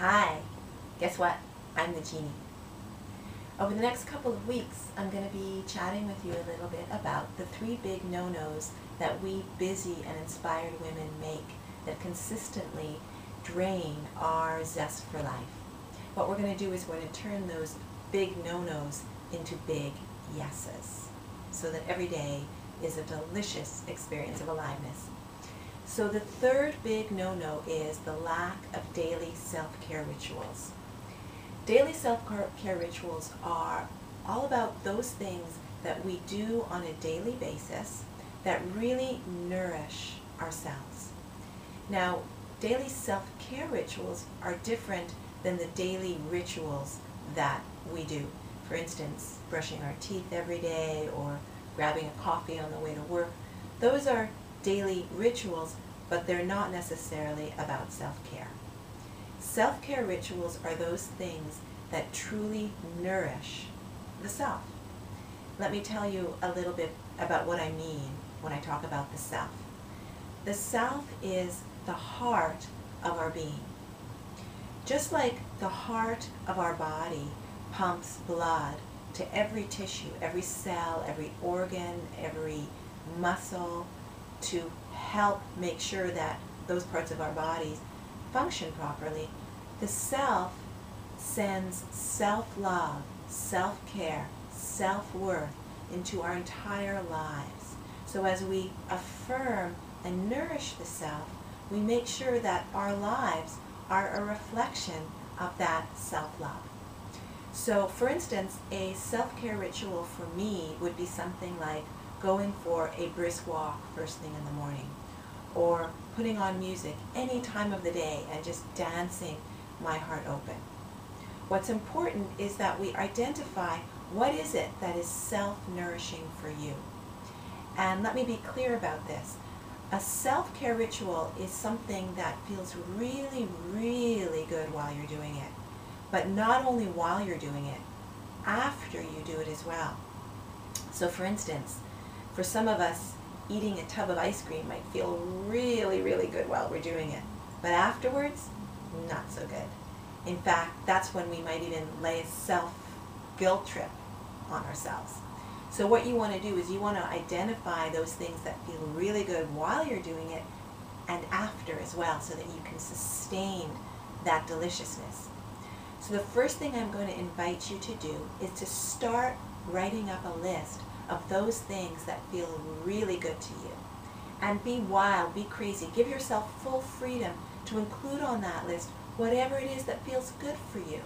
Hi, guess what? I'm the genie. Over the next couple of weeks, I'm going to be chatting with you a little bit about the 3 big no-nos that we busy and inspired women make that consistently drain our zest for life. What we're going to do is we're going to turn those big no-nos into big yeses so that every day is a delicious experience of aliveness. So the third big no-no is the lack of daily self-care rituals. Daily self-care rituals are all about those things that we do on a daily basis that really nourish ourselves. Now, daily self-care rituals are different than the daily rituals that we do. For instance, brushing our teeth every day or grabbing a coffee on the way to work. Those are daily rituals, but they're not necessarily about self-care. Self-care rituals are those things that truly nourish the self. Let me tell you a little bit about what I mean when I talk about the self. The self is the heart of our being. Just like the heart of our body pumps blood to every tissue, every cell, every organ, every muscle to help make sure that those parts of our bodies function properly, the self sends self-love, self-care, self-worth into our entire lives. So as we affirm and nourish the self, we make sure that our lives are a reflection of that self-love. So for instance, a self-care ritual for me would be something like going for a brisk walk first thing in the morning, or putting on music any time of the day and just dancing my heart open. What's important is that we identify what is it that is self-nourishing for you. And let me be clear about this. A self-care ritual is something that feels really, really good while you're doing it. But not only while you're doing it, after you do it as well. So for instance, for some of us, eating a tub of ice cream might feel really, really good while we're doing it. But afterwards, not so good. In fact, that's when we might even lay a self-guilt trip on ourselves. So what you want to do is you want to identify those things that feel really good while you're doing it and after as well, so that you can sustain that deliciousness. So the first thing I'm going to invite you to do is to start writing up a list of those things that feel really good to you. And be wild, be crazy, give yourself full freedom to include on that list whatever it is that feels good for you.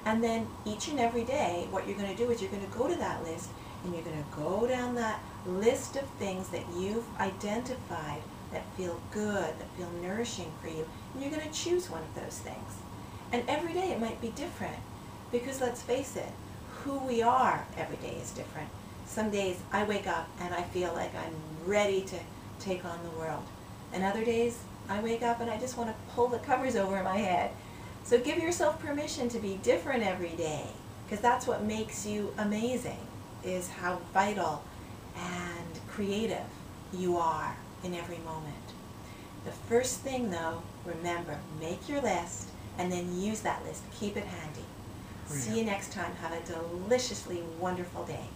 And then each and every day, what you're going to do is you're going to go to that list and you're going to go down that list of things that you've identified that feel good, that feel nourishing for you, and you're going to choose one of those things. And every day it might be different, because let's face it, who we are every day is different. Some days I wake up and I feel like I'm ready to take on the world. And other days I wake up and I just want to pull the covers over my head. So give yourself permission to be different every day, because that's what makes you amazing, is how vital and creative you are in every moment. The first thing though, remember, make your list and then use that list. Keep it handy. See you next time. Have a deliciously wonderful day.